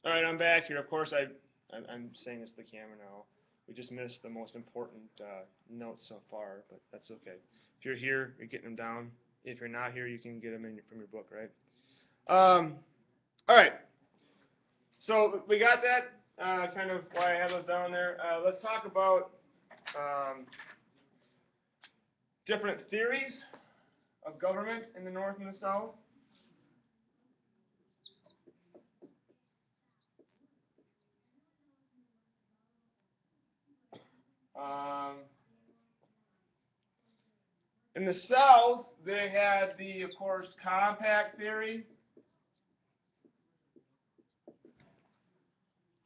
All right, I'm back here. Of course, I'm saying this to the camera now. We just missed the most important notes so far, but that's okay. If you're here, you're getting them down. If you're not here, you can get them from your book, right? All right. So we got that, kind of why I have those down there. Let's talk about different theories of government in the North and the South. In the South, they had the, of course, compact theory.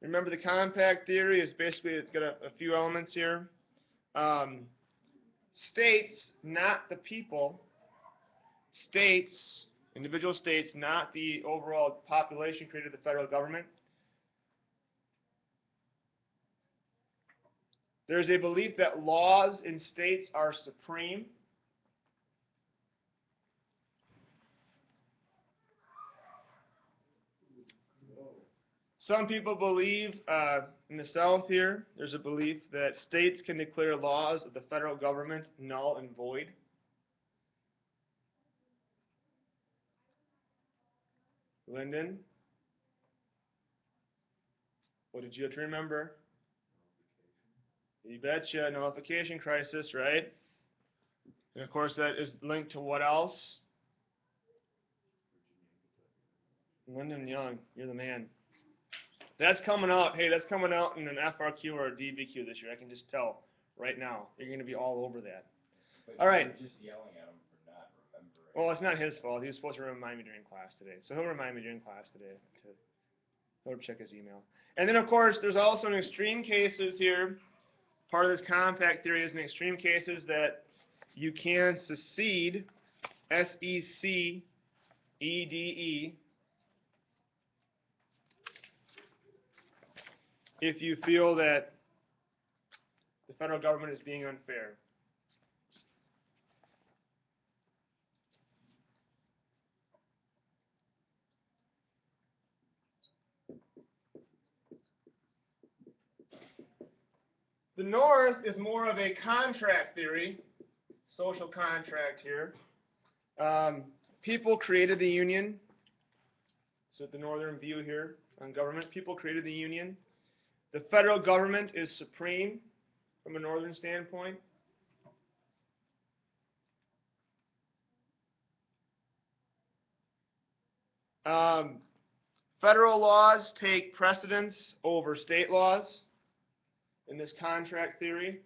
Remember, the compact theory is basically, it's got a few elements here. States, not the people. States, individual states, not the overall population, created the federal government. There's a belief that laws in states are supreme. Some people believe, in the South here, there's a belief that states can declare laws of the federal government null and void. Lyndon, what did you have to remember? You betcha, Nullification Crisis, right? And of course that is linked to what else? Lyndon Young, you're the man. That's coming out, hey, that's coming out in an FRQ or a DBQ this year. I can just tell right now. You're going to be all over that. But all right. You're just yelling at him for not remembering. Well, it's not his fault. He was supposed to remind me during class today. So he'll remind me during class today he'll check his email. And then, of course, there's also an extreme cases here. Part of this compact theory is in extreme cases that you can secede, S-E-C-E-D-E, if you feel that the federal government is being unfair. The North is more of a contract theory, social contract here. People created the Union. So the Northern view here on government, people created the Union. The federal government is supreme from a Northern standpoint. Federal laws take precedence over state laws in this contract theory.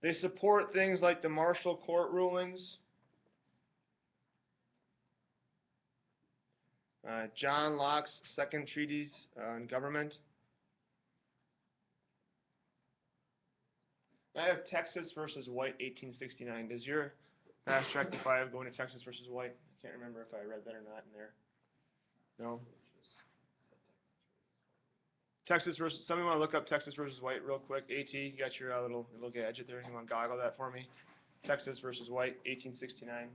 They support things like the Marshall Court rulings, John Locke's second treatise on government. I have Texas versus White, 1869. Does your Fast Track to 5 go into Texas versus White? I can't remember if I read that or not in there. No? Texas versus, somebody want to look up Texas versus White real quick? AT, you got your little gadget there. You want to goggle that for me? Texas versus White, 1869.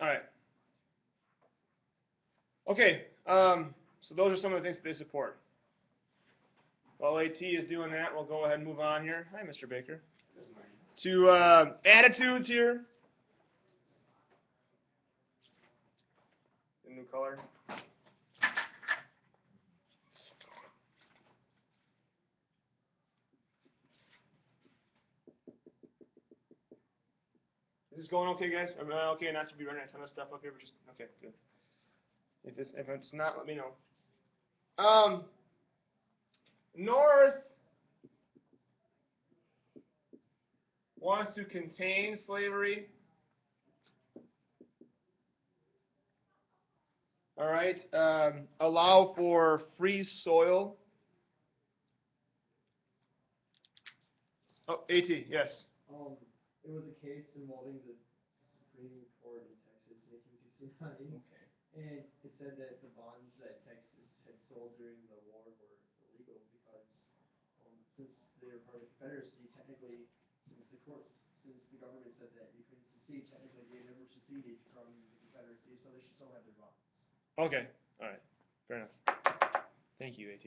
All right. Okay, so those are some of the things that they support. While AT is doing that, we'll go ahead and move on here. Hi, Mr. Baker. To attitudes here. The new color. Is this going okay, guys? Okay, not to be running a ton of stuff up here, but just okay, good. If it's not, let me know. North wants to contain slavery. All right. Allow for free soil. Oh, AT, yes. It was a case involving the Supreme Court in Texas in 1869. Okay. And it said that the bonds that Texas had sold during the war were illegal because since they were part of the Confederacy, technically said that you couldn't secede technically. They never seceded from the Confederacy, so they should still have their bonds. Okay. All right. Fair enough. Thank you, AT.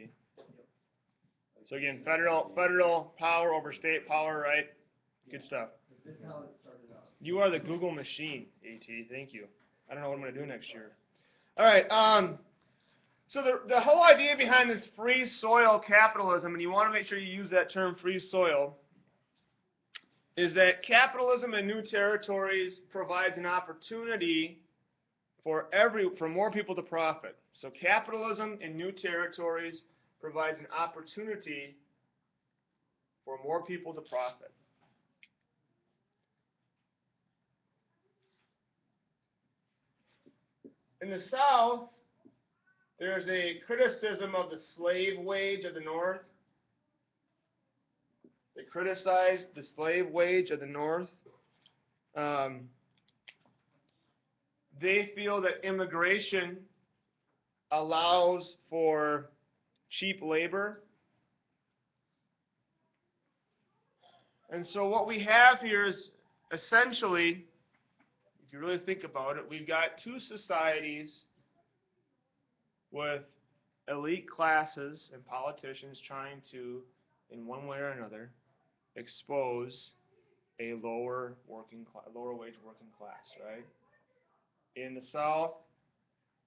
So again, federal power over state power, right? Good stuff. This is how it started out. You are the Google machine, AT. Thank you. I don't know what I'm going to do next year. All right. So the whole idea behind this free soil capitalism, and you want to make sure you use that term free soil, is that capitalism in new territories provides an opportunity for more people to profit. So capitalism in new territories provides an opportunity for more people to profit. In the South, there's a criticism of the slave wage of the North. They criticize the slave wage of the North. They feel that immigration allows for cheap labor. And so what we have here is essentially, if you really think about it, we've got two societies with elite classes and politicians trying to, in one way or another, expose a lower wage working class, right? In the South,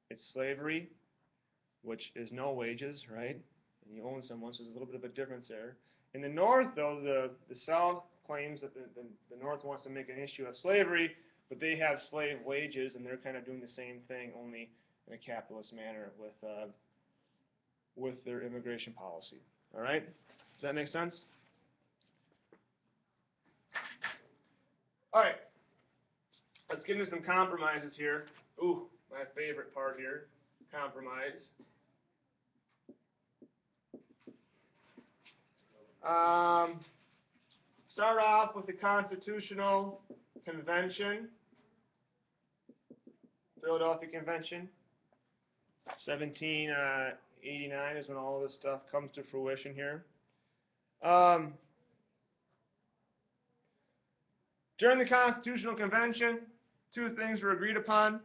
it's slavery, which is no wages, right? And you own someone, so there's a little bit of a difference there. In the North, though, the South claims that the North wants to make an issue of slavery, but they have slave wages, and they're kind of doing the same thing, only in a capitalist manner with their immigration policy. All right? Does that make sense? All right. Let's get into some compromises here. Ooh, my favorite part here, compromise. Start off with the Constitutional Convention, Philadelphia Convention. 1789 is when all this stuff comes to fruition here. During the Constitutional Convention, two things were agreed upon.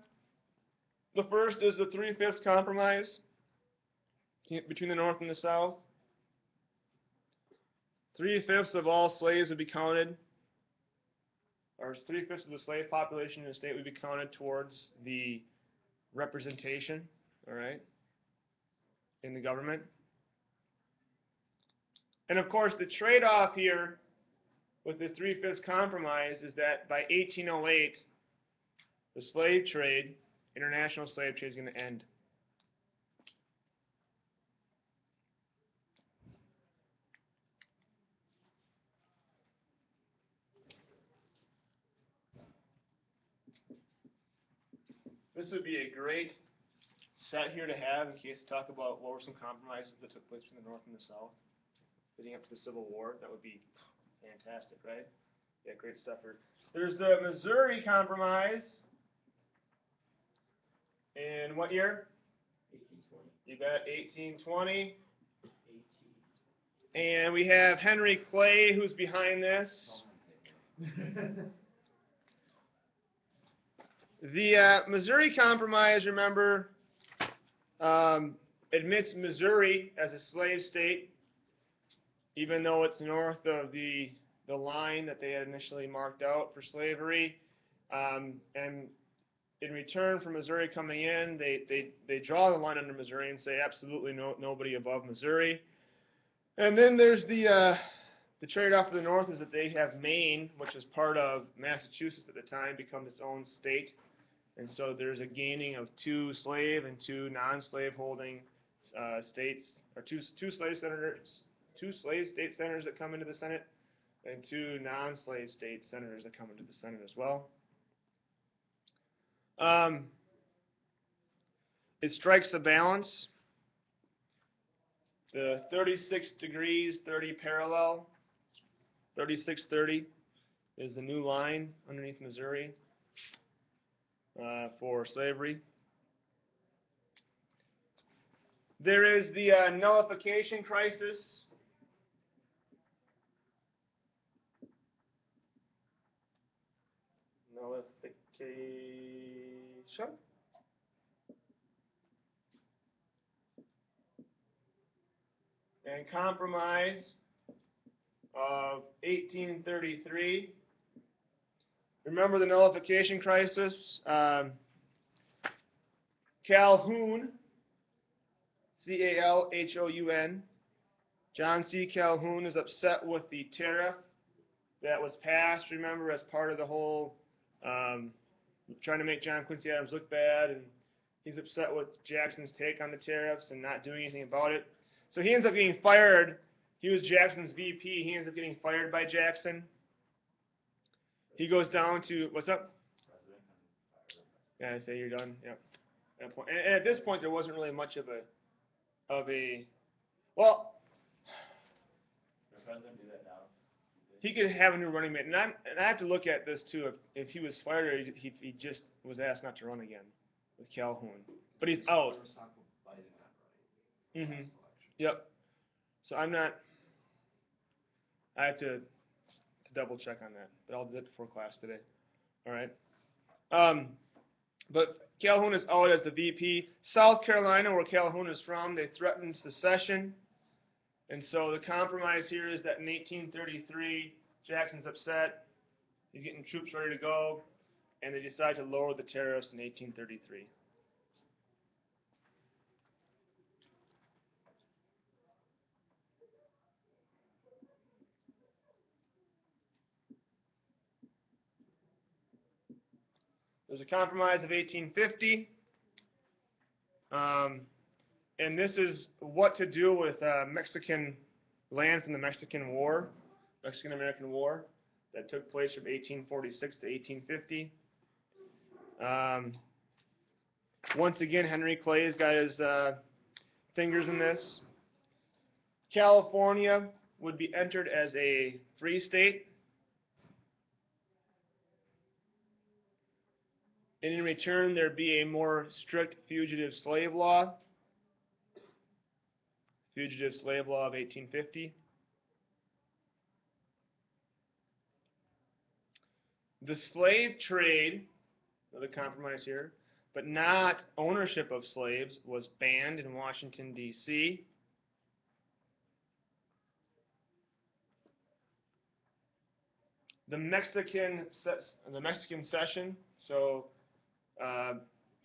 The first is the 3/5 compromise between the North and the South. 3/5 of all slaves would be counted, or 3/5 of the slave population in the state would be counted towards the representation, all right, in the government. And of course, the trade-off here with the 3/5 compromise is that by 1808, the slave trade, international slave trade, is going to end. This would be a great set here to have in case to talk about what were some compromises that took place between the North and the South leading up to the Civil War. That would be fantastic, right? Yeah, great stuff here. There's the Missouri Compromise. In what year? 1820. You got 1820. And we have Henry Clay, who's behind this. The Missouri Compromise, remember, admits Missouri as a slave state, even though it's north of the line that they had initially marked out for slavery. And in return for Missouri coming in, they draw the line under Missouri and say absolutely nobody above Missouri. And then there's the trade-off for the North is that they have Maine, which is part of Massachusetts at the time, become its own state. And so there's a gaining of two slave and two non-slave holding states, or two slave state senators that come into the Senate, and two non-slave state senators that come into the Senate as well. It strikes a balance. The 36 degrees, 30 parallel, 3630 is the new line underneath Missouri for slavery. There is the Nullification Crisis. Nullification. And compromise of 1833. Remember the Nullification Crisis? Calhoun, Calhoun, John C. Calhoun is upset with the tariff that was passed, remember, as part of the whole trying to make John Quincy Adams look bad, and he's upset with Jackson's take on the tariffs and not doing anything about it. So he ends up getting fired. He was Jackson's VP. He ends up getting fired by Jackson. He goes down to, what's up? Yeah, I say you're done. Yep. At that point. And at this point, there wasn't really much of a, well, Does the president do that now? he could have a new running mate. And I have to look at this too. If he was fired or he just was asked not to run again with Calhoun. But he's out. Mm-hmm. Yep. So I have to double check on that. But I'll do it before class today. All right. But Calhoun is out as the VP. South Carolina, where Calhoun is from, they threatened secession. And so the compromise here is that in 1833, Jackson's upset. He's getting troops ready to go. And they decide to lower the tariffs in 1833. There's a compromise of 1850. And this is what to do with Mexican land from the Mexican War, Mexican-American War, that took place from 1846 to 1850. Once again, Henry Clay's got his fingers in this. California would be entered as a free state. And in return, there'd be a more strict fugitive slave law. Fugitive Slave Law of 1850. The slave trade, another compromise here, but not ownership of slaves, was banned in Washington, D.C. The Mexican cession, so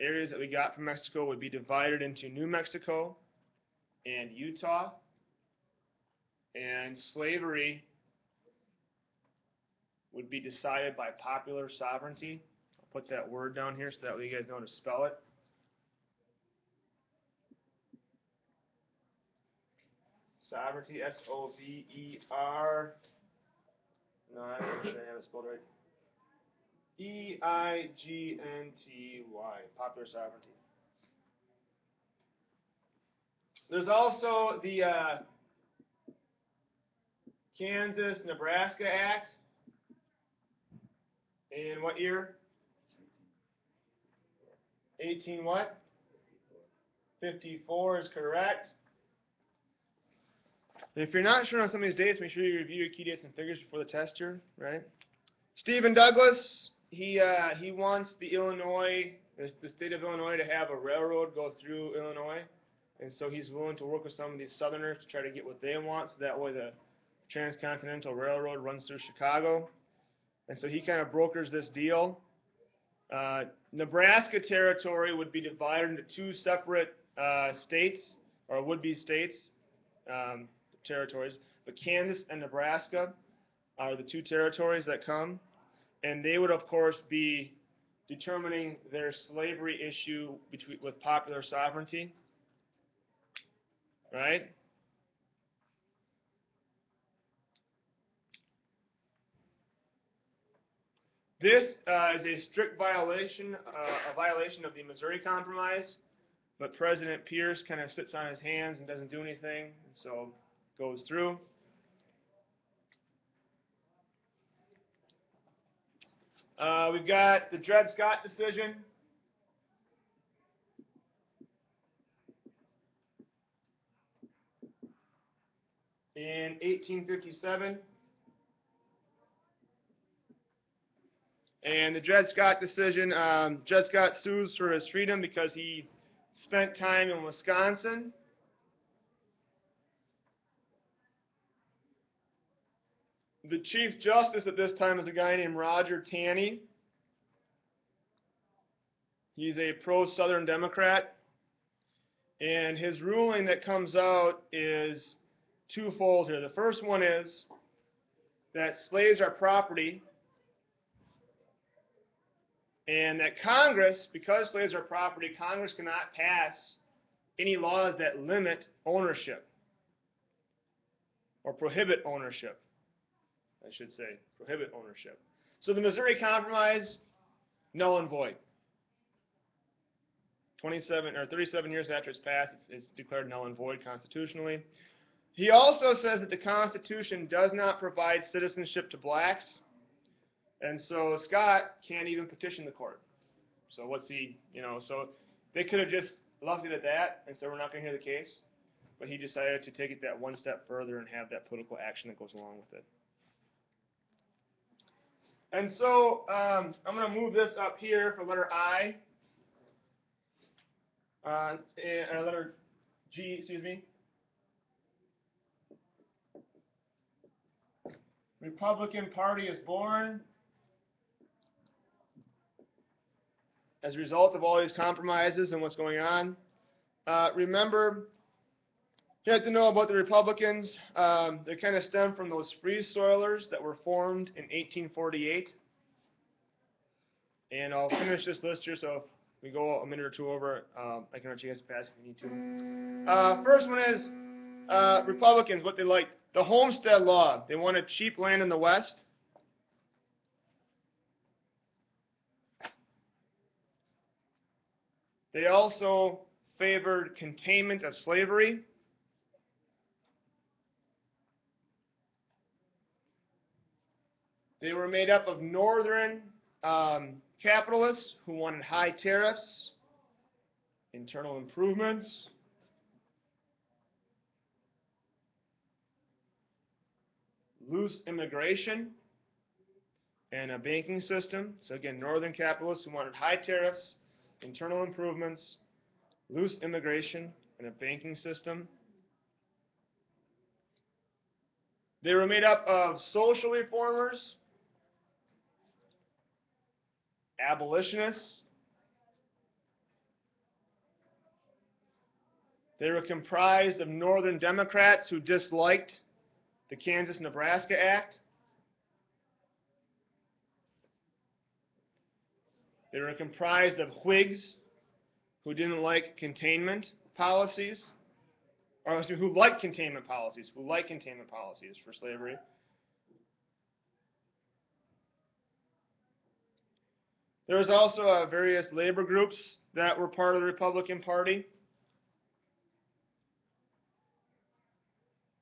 areas that we got from Mexico would be divided into New Mexico and Utah. And slavery would be decided by popular sovereignty. I'll put that word down here so that way you guys know how to spell it. Sovereignty, S-O-V-E-R. No, I don't actually have it spelled right. E-I-G-N-T-Y. Popular sovereignty. There's also the Kansas-Nebraska Act. In what year? 18 what? 54 is correct. If you're not sure on some of these dates, make sure you review your key dates and figures before the test here, right? Stephen Douglas, he wants the state of Illinois to have a railroad go through Illinois, and so he's willing to work with some of these Southerners to try to get what they want, so that way the Transcontinental Railroad runs through Chicago. And so he kind of brokers this deal. Nebraska territory would be divided into two separate states, or would-be states, territories. But Kansas and Nebraska are the two territories that come. And they would, of course, be determining their slavery issue with popular sovereignty. Right? This is a strict violation of the Missouri Compromise, but President Pierce kind of sits on his hands and doesn't do anything, and so goes through. We've got the Dred Scott decision. In 1857. And the Dred Scott decision, Dred Scott sues for his freedom because he spent time in Wisconsin. The Chief Justice at this time is a guy named Roger Taney. He's a pro-Southern Democrat. And his ruling that comes out is twofold here. The first one is that slaves are property, and that Congress, because slaves are property, Congress cannot pass any laws that limit ownership or prohibit ownership, I should say, prohibit ownership. So the Missouri Compromise, null and void. 37 years after it's passed, it's declared null and void constitutionally. He also says that the Constitution does not provide citizenship to blacks, and so Scott can't even petition the court. So what's he, so they could have just left it at that and said we're not going to hear the case, but he decided to take it that one step further and have that political action that goes along with it. And so I'm going to move this up here for letter I, and letter G, excuse me. Republican Party is born as a result of all these compromises and what's going on. Remember, you have to know about the Republicans. They kind of stem from those free soilers that were formed in 1848. And I'll finish this list here, so if we go a minute or two over, I can let you guys pass if you need to. First one is Republicans, what they liked. The Homestead Law. They wanted cheap land in the West. They also favored containment of slavery. They were made up of northern capitalists who wanted high tariffs, internal improvements, loose immigration, and a banking system. So again, northern capitalists who wanted high tariffs, internal improvements, loose immigration, and a banking system. They were made up of social reformers, abolitionists. They were comprised of northern Democrats who disliked the Kansas-Nebraska Act. They were comprised of Whigs who didn't like containment policies, or excuse me, who liked containment policies for slavery. There was also various labor groups that were part of the Republican Party.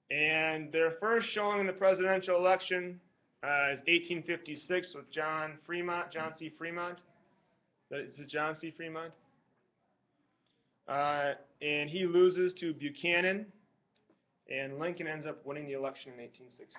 And their first showing in the presidential election is 1856 with John C. Fremont. This is John C. Fremont. And he loses to Buchanan, and Lincoln ends up winning the election in 1860.